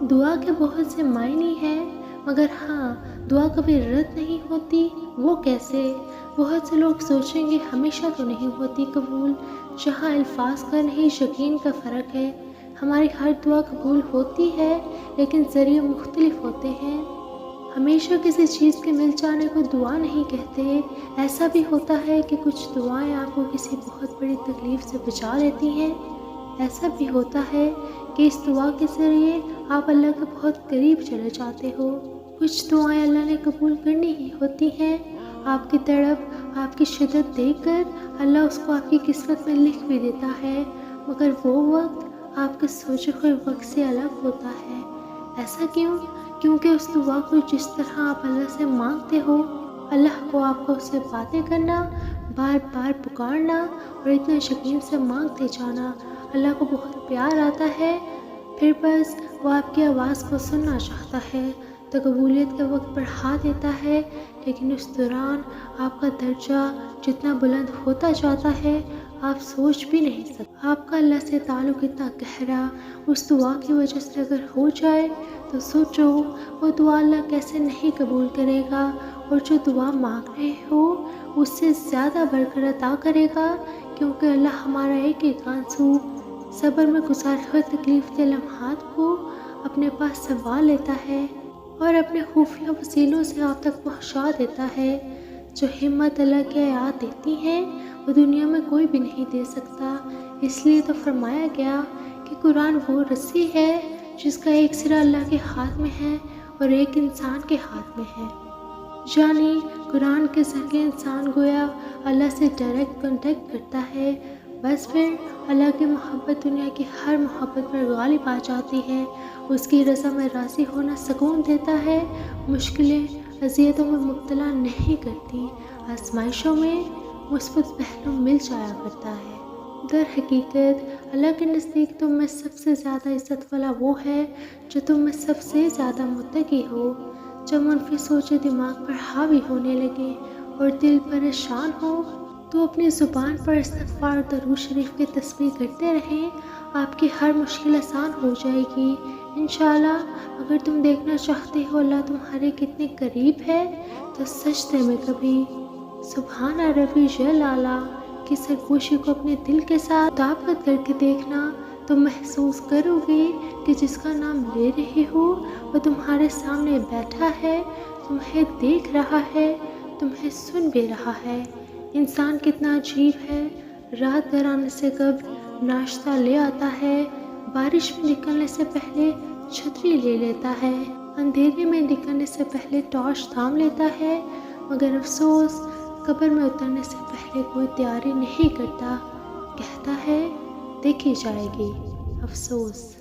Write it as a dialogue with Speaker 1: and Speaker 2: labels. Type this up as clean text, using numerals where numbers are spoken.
Speaker 1: دعا کے بہت سے معنی ہیں، مگر ہاں، دعا کبھی رد نہیں ہوتی۔ وہ کیسے؟ بہت سے لوگ سوچیں گے ہمیشہ تو نہیں ہوتی قبول، جہاں الفاظ کا نہیں یقین کا فرق ہے۔ ہماری ہر دعا قبول ہوتی ہے، لیکن ذریعے مختلف ہوتے ہیں۔ ہمیشہ کسی چیز کے مل جانے کو دعا نہیں کہتے۔ ایسا بھی ہوتا ہے کہ کچھ دعائیں آپ کو کسی بہت بڑی تکلیف سے بچا لیتی ہیں۔ ایسا بھی ہوتا ہے کہ اس دعا کے ذریعے آپ اللہ کے بہت قریب چلے جاتے ہو۔ کچھ دعائیں اللہ نے قبول کرنی ہی ہوتی ہیں۔ آپ کی تڑپ، آپ کی شدت دیکھ کر اللہ اس کو آپ کی قسمت میں لکھ بھی دیتا ہے، مگر وہ وقت آپ کے سوچے ہوئے وقت سے الگ ہوتا ہے۔ ایسا کیوں؟ کیونکہ اس دعا کو جس طرح آپ اللہ سے مانگتے ہو، اللہ کو آپ کو اس سے باتیں کرنا، بار بار پکارنا اور اتنا یقین سے مانگتے جانا اللہ کو بہت پیار آتا ہے۔ پھر بس وہ آپ کی آواز کو سننا چاہتا ہے تو قبولیت کا وقت بڑھا دیتا ہے، لیکن اس دوران آپ کا درجہ جتنا بلند ہوتا جاتا ہے آپ سوچ بھی نہیں سکتے۔ آپ کا اللہ سے تعلق اتنا گہرا اس دعا کی وجہ سے اگر ہو جائے تو سوچو وہ دعا اللہ کیسے نہیں قبول کرے گا، اور جو دعا مانگ رہے ہو اس سے زیادہ بڑھ کر عطا کرے گا، کیونکہ اللہ ہمارا ایک ایک آنسو صبر میں گزارے ہوئے تکلیف کے لمحات کو اپنے پاس سنبھال لیتا ہے اور اپنے خفیہ وسیلوں سے آپ تک پہنچا دیتا ہے۔ جو ہمت اللہ کی آیات دیتی ہیں وہ دنیا میں کوئی بھی نہیں دے سکتا۔ اس لیے تو فرمایا گیا کہ قرآن وہ رسی ہے جس کا ایک سرا اللہ کے ہاتھ میں ہے اور ایک انسان کے ہاتھ میں ہے، یعنی قرآن کے ذریعے انسان گویا اللہ سے ڈائریکٹ کانٹیکٹ کرتا ہے۔ بس پھر اللہ کی محبت دنیا کی ہر محبت پر غالب آ جاتی ہے، اس کی رضا میں راضی ہونا سکون دیتا ہے، مشکلیں اذیتوں میں مبتلا نہیں کرتی، آزمائشوں میں مثبت پہلو مل جایا کرتا ہے۔ در حقیقت اللہ کے نزدیک تم میں سب سے زیادہ عزت والا وہ ہے جو تم میں سب سے زیادہ متقی ہو۔ جب منفی سوچیں دماغ پر حاوی ہونے لگے اور دل پریشان ہو تو اپنی زبان پر استغفار اور درود شریف کی تسبیح کرتے رہیں، آپ کی ہر مشکل آسان ہو جائے گی انشاءاللہ۔ اگر تم دیکھنا چاہتے ہو اللہ تمہارے کتنے قریب ہے تو سجدے میں کبھی سبحان ربی جل اعلیٰ کی سرگوشی کو اپنے دل کے ساتھ طاقت کر کے دیکھنا، تم محسوس کرو گے کہ جس کا نام لے رہے ہو وہ تمہارے سامنے بیٹھا ہے، تمہیں دیکھ رہا ہے، تمہیں سن بھی رہا ہے۔ انسان کتنا عجیب ہے، رات گھر آنے سے قبل ناشتہ لے آتا ہے، بارش میں نکلنے سے پہلے چھتری لے لیتا ہے، اندھیرے میں نکلنے سے پہلے ٹارچ تھام لیتا ہے، مگر افسوس قبر میں اترنے سے پہلے کوئی تیاری نہیں کرتا، کہتا ہے دیکھی جائے گی۔ افسوس۔